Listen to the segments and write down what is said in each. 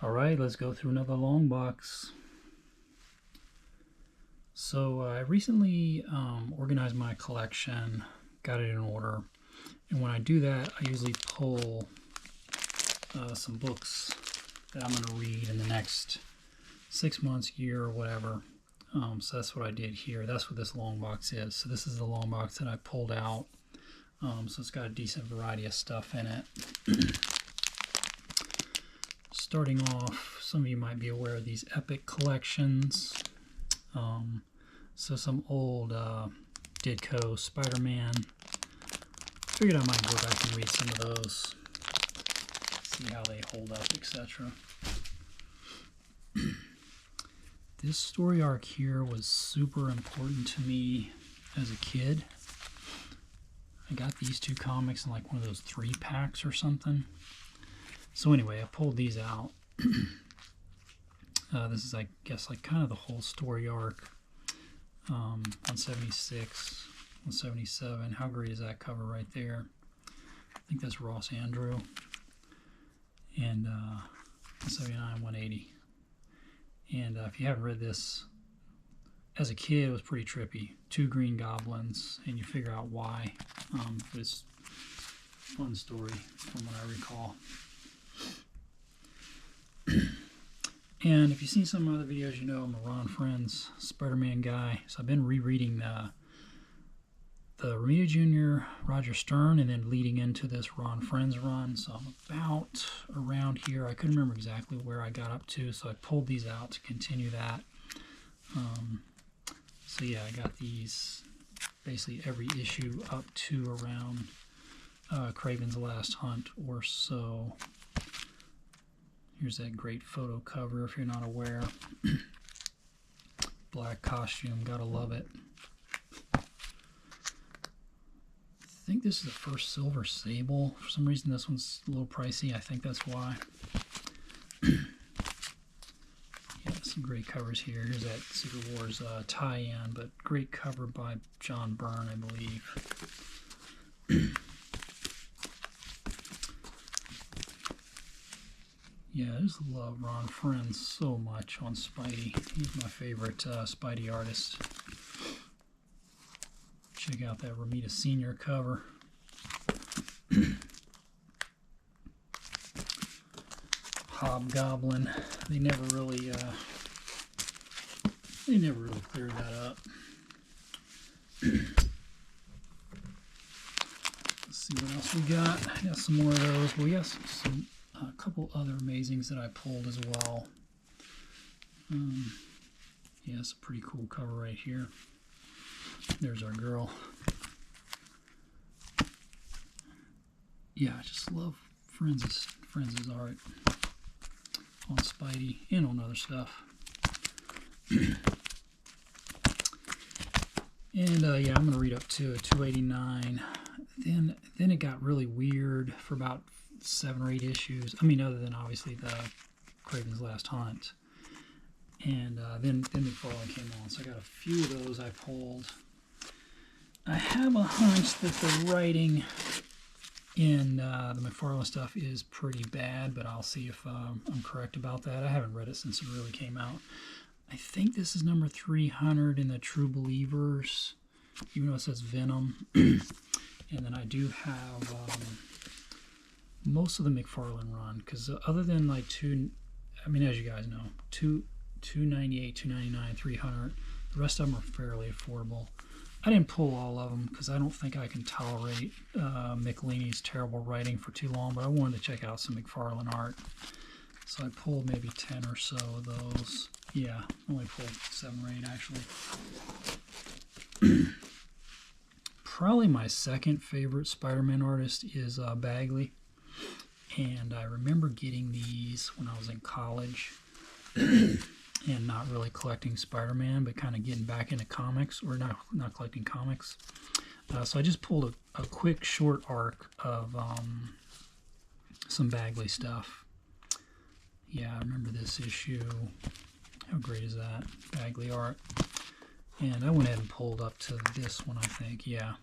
Alright, let's go through another long box. So I recently organized my collection, got it in order, and when I do that I usually pull some books that I'm going to read in the next 6 months, year, or whatever. So that's what I did here. That's what this long box is. So this is the long box that I pulled out. So it's got a decent variety of stuff in it. Starting off, some of you might be aware of these epic collections. So some old Ditko Spider-Man. Figured I might go back and read some of those, see how they hold up, etc. This story arc here was super important to me as a kid. I got these two comics in like one of those 3-packs or something. So anyway, I pulled these out. This is, I guess, like kind of the whole story arc. 176, 177. How great is that cover right there? I think that's Ross Andrew. And 179, 180. And if you haven't read this, as a kid, it was pretty trippy. 2 green goblins, and you figure out why. It's a fun story from what I recall. And if you've seen some other videos, you know I'm a Ron Friends Spider-Man guy. So I've been rereading the Romita Jr., Roger Stern, and then leading into this Ron Friends run. So I'm about around here. I couldn't remember exactly where I got up to, so I pulled these out to continue that. So yeah, I got these basically every issue up to around Kraven's Last Hunt or so. Here's that great photo cover if you're not aware. Black costume, gotta love it. I think this is the first Silver Sable. For some reason this one's a little pricey. I think that's why. Yeah, some great covers here. Here's that Secret Wars tie-in, but great cover by John Byrne, I believe. Yeah, I just love Ron Friends so much on Spidey. He's my favorite Spidey artist. Check out that Romita Sr. cover. Hobgoblin. They never really cleared that up. Let's see what else we got. Got some more of those. We got some a couple other amazings that I pulled as well. Yeah, it's a pretty cool cover right here. There's our girl. Yeah, I just love Friends' art on Spidey and on other stuff. And yeah, I'm gonna read up to 289. Then it got really weird for about 7 or 8 issues. I mean, other than obviously the Kraven's Last Hunt. And then McFarlane came on, so I got a few of those I pulled. I have a hunch that the writing in the McFarlane stuff is pretty bad, but I'll see if I'm correct about that. I haven't read it since it really came out. I think this is number 300 in the True Believers, even though it says Venom. And then I do have most of the McFarlane run, because other than like I mean, as you guys know, 298, 299, 300, the rest of them are fairly affordable. I didn't pull all of them because I don't think I can tolerate Michelini's terrible writing for too long, but I wanted to check out some McFarlane art. So I pulled maybe 10 or so of those. Yeah, only pulled 7 or 8 actually. Probably my second favorite Spider-Man artist is Bagley. And I remember getting these when I was in college and not really collecting Spider-Man, but kind of getting back into comics, or not collecting comics. So I just pulled a quick short arc of some Bagley stuff. Yeah, I remember this issue. How great is that? Bagley art. And I went ahead and pulled up to this one, I think. Yeah.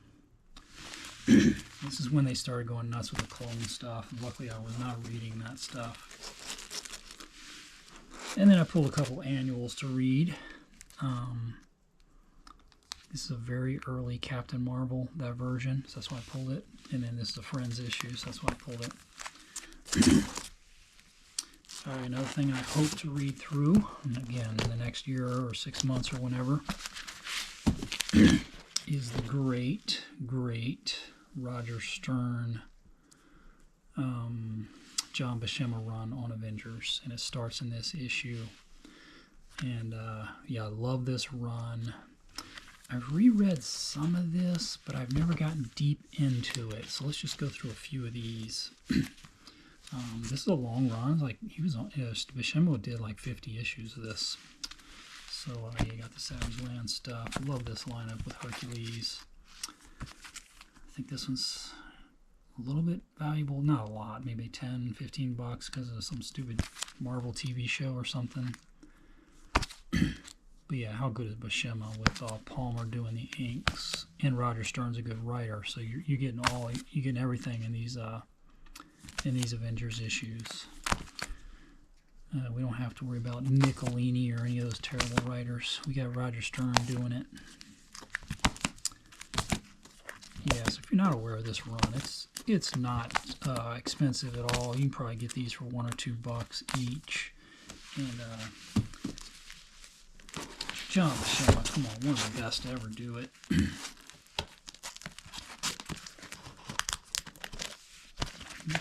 This is when they started going nuts with the clone stuff. Luckily, I was not reading that stuff. And then I pulled a couple annuals to read. This is a very early Captain Marvel, that version, so that's why I pulled it. And then this is a Friends issue, so that's why I pulled it. All right, another thing I hope to read through, and again, in the next year or 6 months or whenever, is the great Roger Stern, John Buscema run on Avengers, and it starts in this issue. And yeah, I love this run. I've reread some of this, but I've never gotten deep into it. So let's just go through a few of these. This is a long run. Like he was on, Buscema did like 50 issues of this. So you got the Savage Land stuff. I love this lineup with Hercules. I think this one's a little bit valuable, not a lot, maybe 10, 15 bucks because of some stupid Marvel TV show or something. But yeah, how good is Buscema with Palmer doing the inks, and Roger Stern's a good writer, so you're getting everything in these Avengers issues. We don't have to worry about Nicolini or any of those terrible writers. We got Roger Stern doing it. Yeah, so if you're not aware of this run, it's not expensive at all. You can probably get these for $1 or $2 each. And John Buscema, come on, one of the best to ever do it.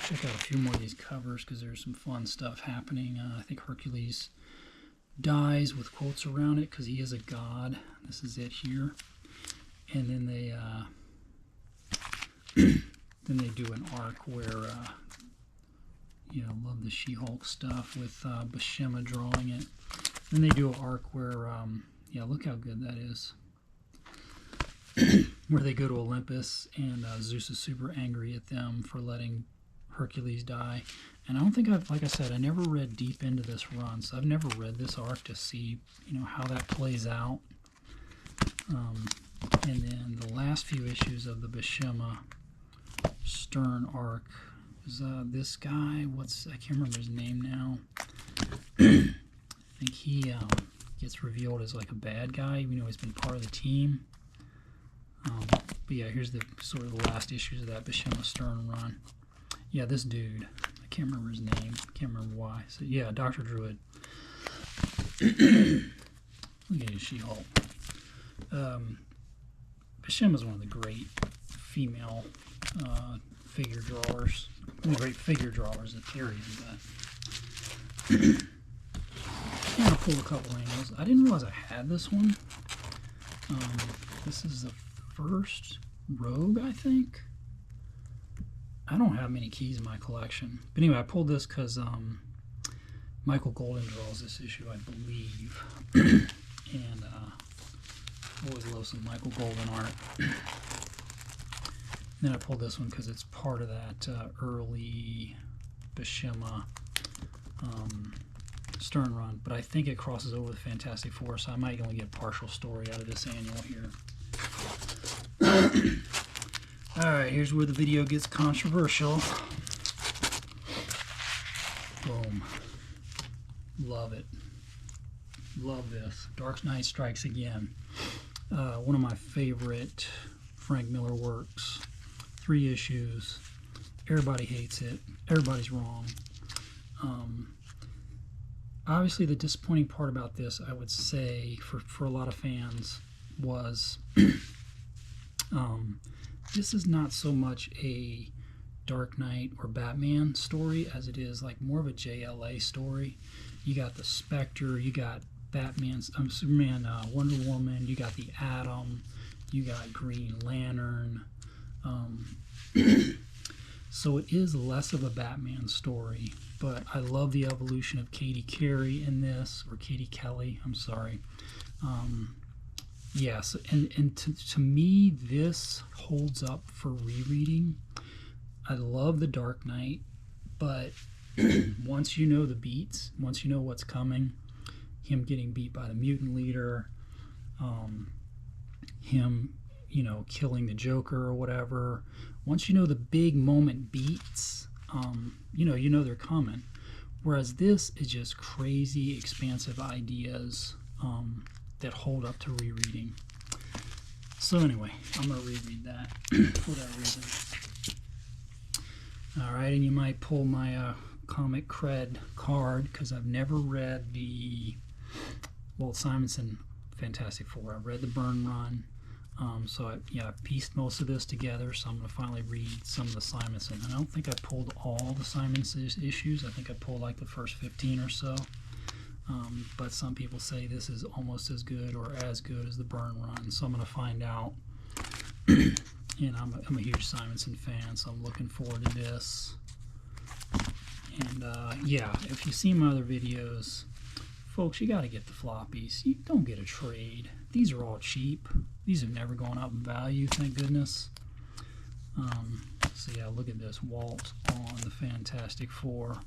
Check out a few more of these covers because there's some fun stuff happening. I think Hercules dies with quotes around it because he is a god. This is it here. And then they do an arc where you know, love the She-Hulk stuff with Buscema drawing it. Then they do an arc where yeah, look how good that is. Where they go to Olympus and Zeus is super angry at them for letting Hercules die. And I don't think like I said, I never read deep into this run, so I've never read this arc to see, you know, how that plays out. And then the last few issues of the Buscema Stern arc is this guy. I can't remember his name now. I think he gets revealed as like a bad guy, even though he's been part of the team. But yeah, here's the sort of the last issues of that Buscema Stern run. Yeah, this dude. I can't remember his name. I can't remember why. So yeah, Dr. Druid. Look at his She-Hulk. Buscema's one of the great female figure drawers. One of the great figure drawers, the period. Yeah, I pulled a couple angles. I didn't realize I had this one. This is the first Rogue, I think. I don't have many keys in my collection. But anyway, I pulled this because Michael Golden draws this issue, I believe. And always love some Michael Golden art. Then I pulled this one because it's part of that early Buscema Stern run, but I think it crosses over with Fantastic Four, so I might only get a partial story out of this annual here. Alright, here's where the video gets controversial. Boom. Love it. Love this. Dark Knight Strikes Again. One of my favorite Frank Miller works. 3 issues. Everybody hates it. Everybody's wrong. Obviously, the disappointing part about this, I would say, for a lot of fans, was this is not so much a Dark Knight or Batman story as it is like more of a JLA story. You got the Spectre, you got Batman, Superman, Wonder Woman, you got the Atom, you got Green Lantern. So it is less of a Batman story, but I love the evolution of Katie Carey in this, or Katie Kelly, I'm sorry. Yes, and to me, this holds up for rereading. I love The Dark Knight, but once you know the beats, once you know what's coming, him getting beat by the mutant leader, him, you know, killing the Joker or whatever, once you know the big moment beats, you know they're coming. Whereas this is just crazy, expansive ideas that hold up to rereading. So anyway, I'm going to reread that for that reason. Alright, and you might pull my comic cred card, because I've never read the Walt Simonson Fantastic Four. I've read the Byrne run. So I pieced most of this together, so I'm going to finally read some of the Simonson. And I don't think I pulled all the Simonson issues. I think I pulled like the first 15 or so. But some people say this is almost as good or as good as the Byrne run, so I'm going to find out. And I'm a huge Simonson fan, so I'm looking forward to this. And yeah, if you see my other videos, folks, you got to get the floppies. You don't get a trade. These are all cheap. These have never gone up in value, thank goodness. So yeah, look at this, Walt on the Fantastic Four.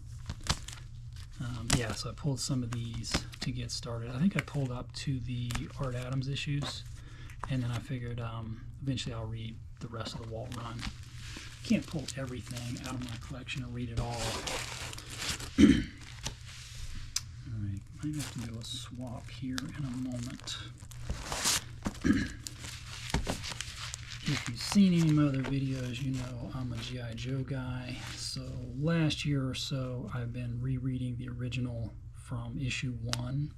Yeah, so I pulled some of these to get started. I think I pulled up to the Art Adams issues, and then I figured eventually I'll read the rest of the Walt run. Can't pull everything out of my collection and read it all. Alright, might have to do a swap here in a moment. If you've seen any of my other videos, you know I'm a G.I. Joe guy. So last year or so, I've been rereading the original from issue 1.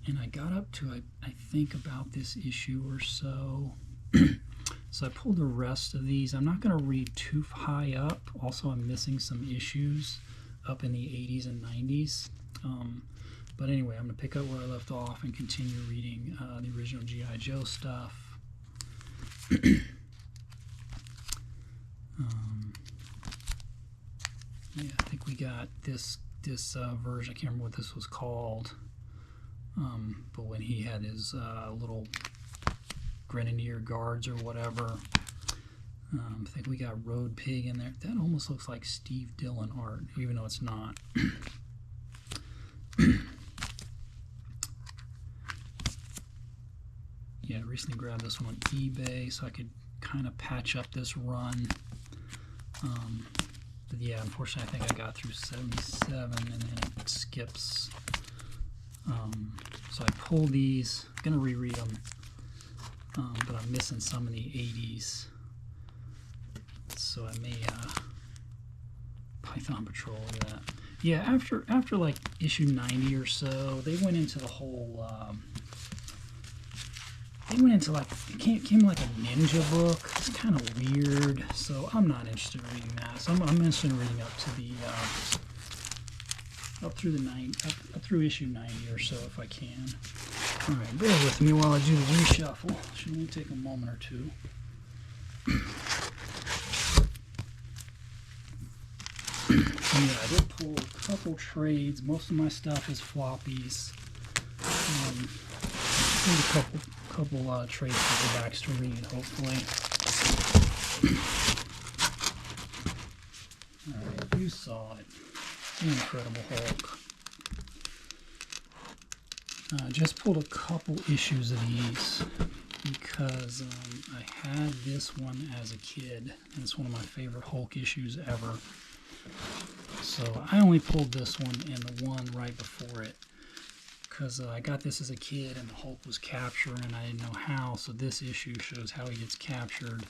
And I got up to, I think, about this issue or so. So I pulled the rest of these. I'm not going to read too high up. Also, I'm missing some issues up in the 80s and 90s. But anyway, I'm going to pick up where I left off and continue reading the original G.I. Joe stuff. Yeah, I think we got this version. I can't remember what this was called. But when he had his little Grenadier Guards or whatever, I think we got Road Pig in there. That almost looks like Steve Dillon art, even though it's not. Yeah, I recently grabbed this one on eBay so I could kind of patch up this run. But yeah, unfortunately I think I got through 77 and then it skips. So I pulled these. I'm going to reread them, but I'm missing some in the 80s. So I may Python Patrol, look at that. Yeah, after like issue 90 or so, they went into the whole they went into like, it came like a ninja book. It's kind of weird, so I'm not interested in reading that. So I'm interested in reading up to the up through issue 90 or so if I can. All right, bear with me while I do the reshuffle. Should only take a moment or two. Yeah, I did pull a couple trades. Most of my stuff is floppies. Pulled a couple trades for the backs to read, hopefully. Alright, you saw it. The Incredible Hulk. Just pulled a couple issues of these because I had this one as a kid, and it's one of my favorite Hulk issues ever. So I only pulled this one and the one right before it because I got this as a kid and the Hulk was captured and I didn't know how, so this issue shows how he gets captured,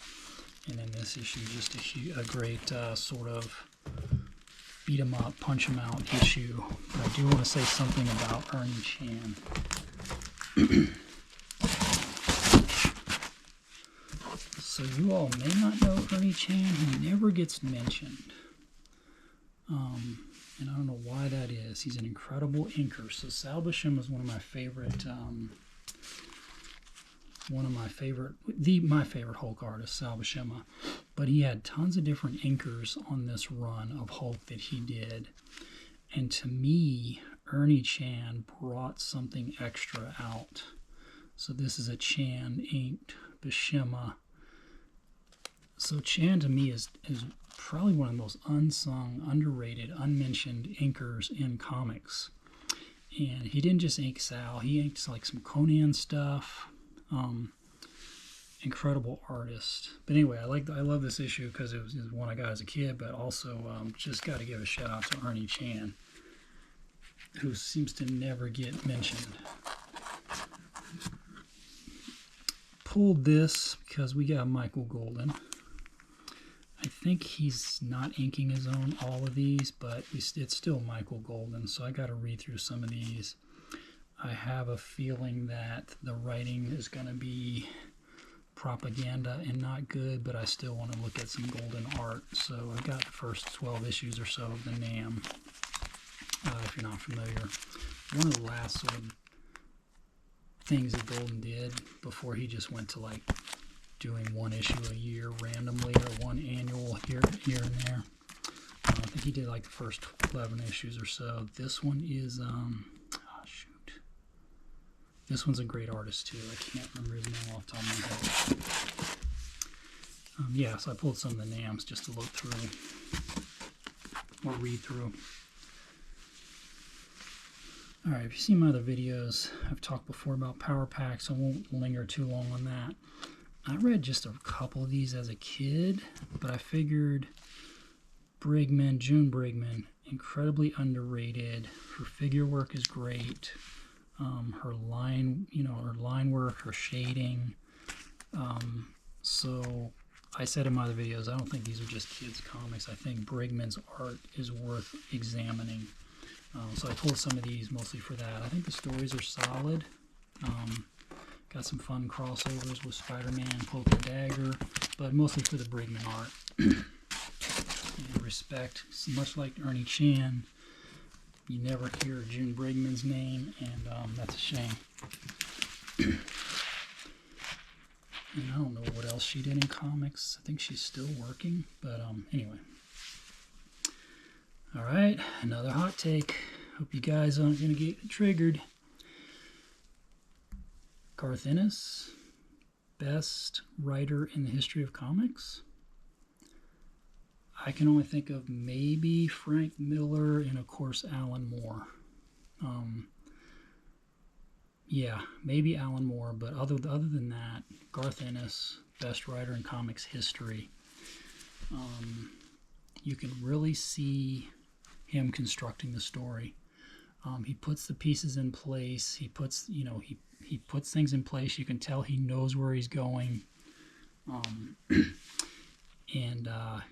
and then this issue is just a great sort of beat him up, punch him out issue. But I do want to say something about Ernie Chan. So you all may not know Ernie Chan. He never gets mentioned. And I don't know why that is. He's an incredible inker. So Sal Buscema is one of my favorite Hulk artist, Sal Buscema. But he had tons of different inkers on this run of Hulk that he did. And to me, Ernie Chan brought something extra out. So this is a Chan inked Buscema. So Chan to me is probably one of the most unsung, underrated, unmentioned inkers in comics. And he didn't just ink Sal, he inked like some Conan stuff. Incredible artist. But anyway, I love this issue because it was one I got as a kid, but also just got to give a shout out to Ernie Chan. who seems to never get mentioned. Pulled this because we got Michael Golden. I think he's not inking his own all of these, but it's still Michael Golden, so I got to read through some of these. I have a feeling that the writing is going to be propaganda and not good, but I still want to look at some Golden art. So I've got the first 12 issues or so of the NAM, if you're not familiar. One of the last sort of things that Golden did before he just went to like doing one issue a year randomly, or one annual here and there. I think he did like the first 11 issues or so. This one is, this one's a great artist too. I can't remember his name off the top of my head. Yeah, so I pulled some of the NAMs just to look through, or read through. Alright, if you've seen my other videos, I've talked before about power packs. I won't linger too long on that. I read just a couple of these as a kid, but I figured June Brigman, incredibly underrated. Her figure work is great. Her line, her line work, her shading. So I said in my other videos, I don't think these are just kids' comics. I think Brigman's art is worth examining. So I pulled some of these mostly for that. I think the stories are solid. Got some fun crossovers with Spider-Man, Cloak and Dagger, but mostly for the Brigman art. And respect, much like Ernie Chan, you never hear June Brigman's name, and that's a shame. And I don't know what else she did in comics. I think she's still working, but anyway. Alright, another hot take. Hope you guys aren't going to get triggered. Garth Ennis, best writer in the history of comics. I can only think of maybe Frank Miller and, of course, Alan Moore. Yeah, maybe Alan Moore, but other than that, Garth Ennis, best writer in comics history. You can really see him constructing the story. He puts the pieces in place. He puts, he puts things in place. You can tell he knows where he's going.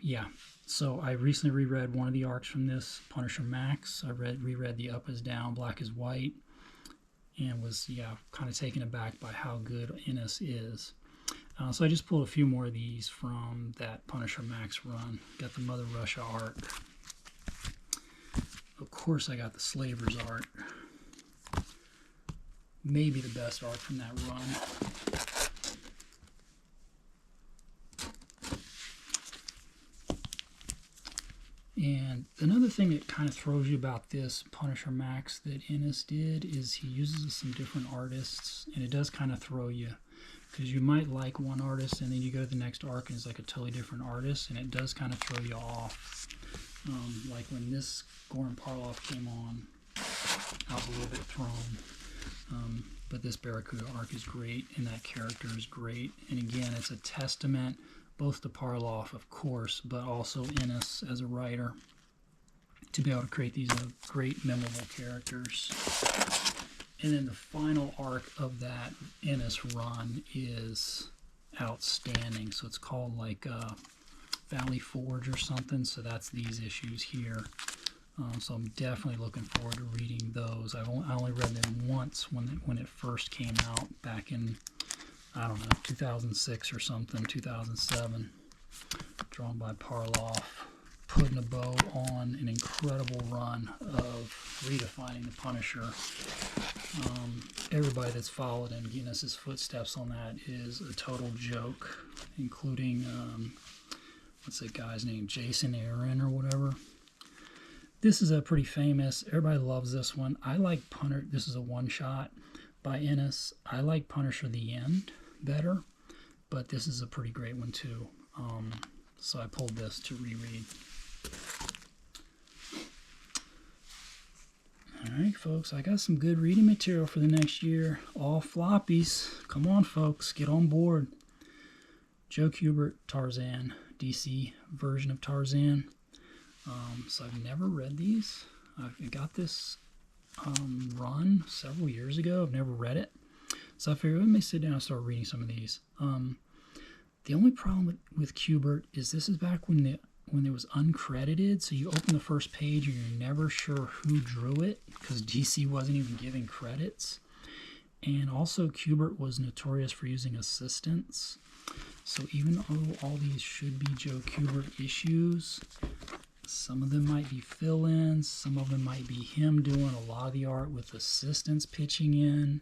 Yeah. So I recently reread one of the arcs from this, Punisher Max. I reread the Up is Down, Black is White, and was, kind of taken aback by how good Ennis is. So I just pulled a few more of these from that Punisher Max run. Got the Mother Russia art. Of course, I got the Slavers art. Maybe the best art from that run. And another thing that kind of throws you about this Punisher Max that Ennis did is he uses some different artists, and it does kind of throw you, because you might like one artist and then you go to the next arc and it's like a totally different artist, and it does kind of throw you off. Like when this Goran Parloff came on, I was a little bit thrown. But this Barracuda arc is great, and that character is great. And again, it's a testament both to Parloff, of course, but also Ennis as a writer, to be able to create these great, memorable characters. And then the final arc of that Ennis run is outstanding. So it's called like Valley Forge or something. So that's these issues here. So I'm definitely looking forward to reading those. I only read them once when it first came out back in, I don't know, 2006 or something, 2007. Drawn by Parloff, putting a bow on an incredible run of redefining the Punisher. Everybody that's followed in Ennis's footsteps on that is a total joke, including, what's that guy's name, Jason Aaron or whatever. This is a pretty famous, everybody loves this one. I like Punisher, this is a one-shot by Ennis. I like Punisher The End better, but this is a pretty great one too. So I pulled this to reread. Alright folks, I got some good reading material for the next year. All floppies. Come on folks, get on board. Joe Kubert, Tarzan, DC version of Tarzan. So I've never read these. I got this run several years ago. I've never read it. So I figured let me sit down and start reading some of these. The only problem with Kubert is this is back when it was uncredited, so you open the first page and you're never sure who drew it because DC wasn't even giving credits. And also Kubert was notorious for using assistants. So even though all these should be Joe Kubert issues, some of them might be fill-ins, some of them might be him doing a lot of the art with assistants pitching in.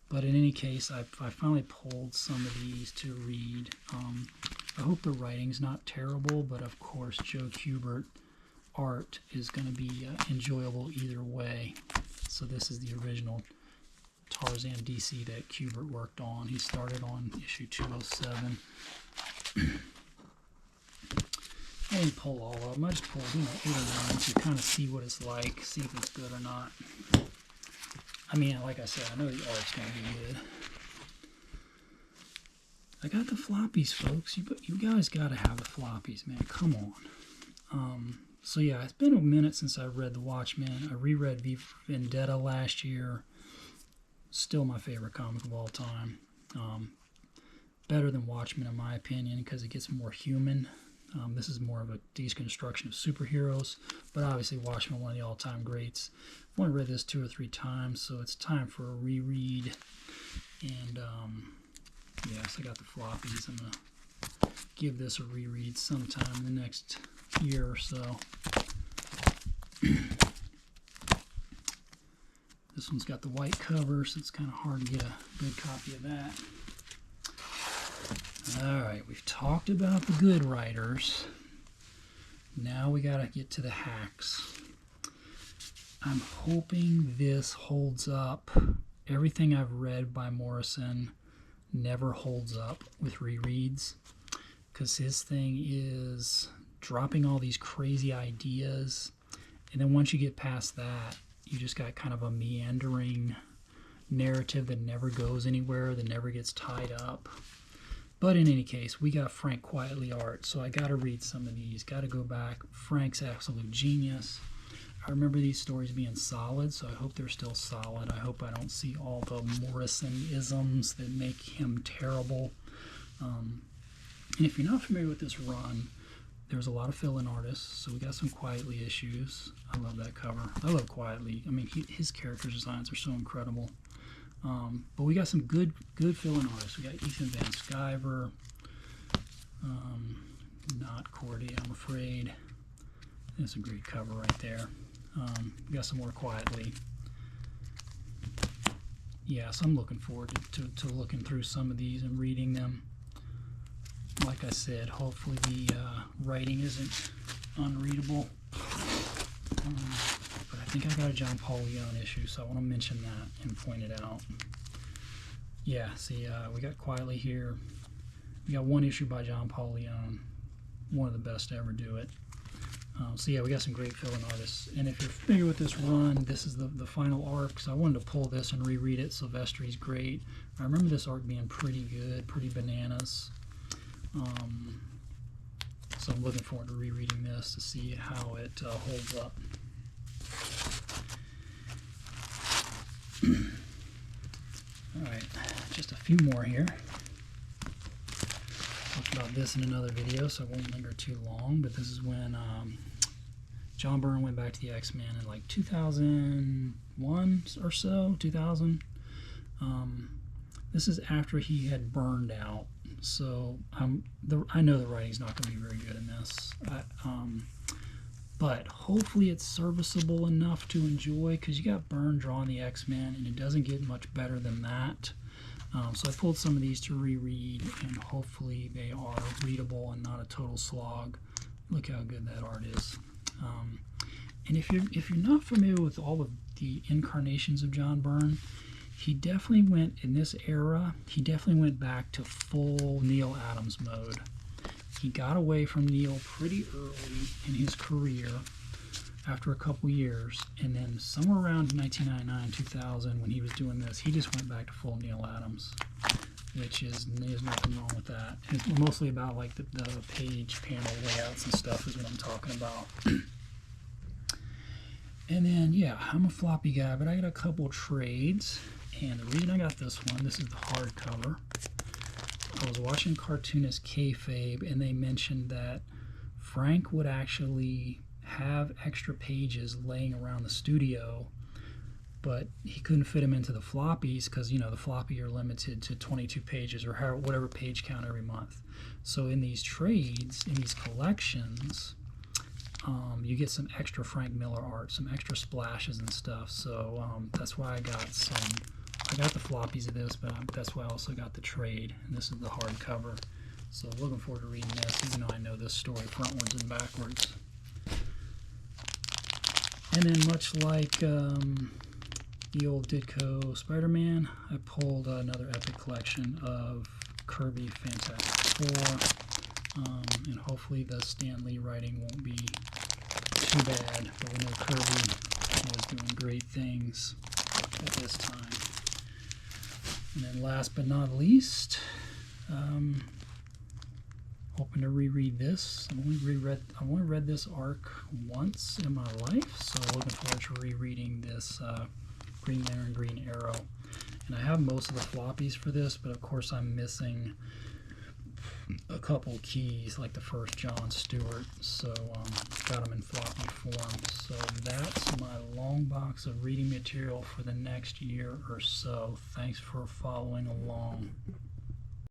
But in any case, I finally pulled some of these to read. I hope the writing's not terrible, but of course Joe Kubert art is going to be enjoyable either way. So this is the original Tarzan DC that Kubert worked on. He started on issue 207. I didn't pull all of them. I just pulled 8 or 9 to kind of see what it's like, see if it's good or not. I mean, like I said, I know the art's going to be good. I got the floppies, folks. You guys got to have the floppies, man. Come on. So yeah, it's been a minute since I read The Watchmen. I reread V for Vendetta last year. Still my favorite comic of all time. Better than Watchmen in my opinion because it gets more human. This is more of a deconstruction of superheroes, but obviously Watchmen, one of the all-time greats. I've only read this 2 or 3 times, so it's time for a reread. And yes, I got the floppies. I'm gonna give this a reread sometime in the next year or so. This one's got the white cover, so it's kind of hard to get a good copy of that. Alright, we've talked about the good writers. Now we gotta get to the hacks. I'm hoping this holds up. Everything I've read by Morrison never holds up with rereads, because his thing is dropping all these crazy ideas, and then once you get past that, you just got kind of a meandering narrative that never goes anywhere, that never gets tied up. But in any case, we got Frank Quitely art, so I got to read some of these. Got to go back. Frank's absolute genius. I remember these stories being solid, so I hope they're still solid. I hope I don't see all the Morrison-isms that make him terrible. And if you're not familiar with this run, there's a lot of fill-in artists, so we got some Quitely issues. I love that cover. I love Quitely. I mean, his character designs are so incredible. But we got some good fill-in artists. We got Ethan Van Sciver, not Cordy, I'm afraid. That's a great cover right there. We got some more Quitely. Yeah, so I'm looking forward to looking through some of these and reading them. Like I said, hopefully the writing isn't unreadable. But I think I got a John Paul Leon issue, so I want to mention that and point it out. Yeah, see, we got Quitely here. We got one issue by John Paul Leon, one of the best to ever do it. So yeah, we got some great fill-in artists. And if you're familiar with this run, this is the final arc, so I wanted to pull this and reread it. Silvestri's great. I remember this arc being pretty good, pretty bananas. So I'm looking forward to rereading this to see how it holds up. Alright, just a few more here. Talked about this in another video, so I won't linger too long, but this is when John Byrne went back to the X-Men in like 2001 or so, 2000. This is after he had burned out, so I know the writing's not going to be very good in this. But hopefully it's serviceable enough to enjoy, because you got Byrne drawing the X-Men, and it doesn't get much better than that. So I pulled some of these to reread, and hopefully they are readable and not a total slog. Look how good that art is. And if you're not familiar with all of the incarnations of John Byrne, he definitely went, in this era, he definitely went back to full Neil Adams mode. He got away from Neil pretty early in his career after a couple years, and then somewhere around 1999, 2000, when he was doing this, he just went back to full Neil Adams, which is, there's nothing wrong with that. It's mostly about like the page panel layouts and stuff is what I'm talking about. And then, yeah, I'm a floppy guy, but I got a couple trades. And the reason I got this one, this is the hardcover. I was watching cartoonist Kayfabe, and they mentioned that Frank would actually have extra pages laying around the studio, but he couldn't fit them into the floppies because, you know, the floppy are limited to 22 pages or whatever page count every month. So in these trades, in these collections, you get some extra Frank Miller art, some extra splashes and stuff. So that's why I got some. I got the floppies of this, but that's why I also got the trade. And this is the hardcover. So looking forward to reading this, even though I know this story frontwards and backwards. And then much like the old Ditko Spider-Man, I pulled another epic collection of Kirby Fantastic Four. And hopefully the Stan Lee writing won't be too bad, but we know Kirby was doing great things at this time. And then last but not least, hoping to reread this. I've only read this arc once in my life, so looking forward to rereading this Green Lantern Green Arrow. And I have most of the floppies for this, but of course I'm missing a couple keys, like the first John Stewart, so got them in floppy form. So that's my long box of reading material for the next year or so. Thanks for following along.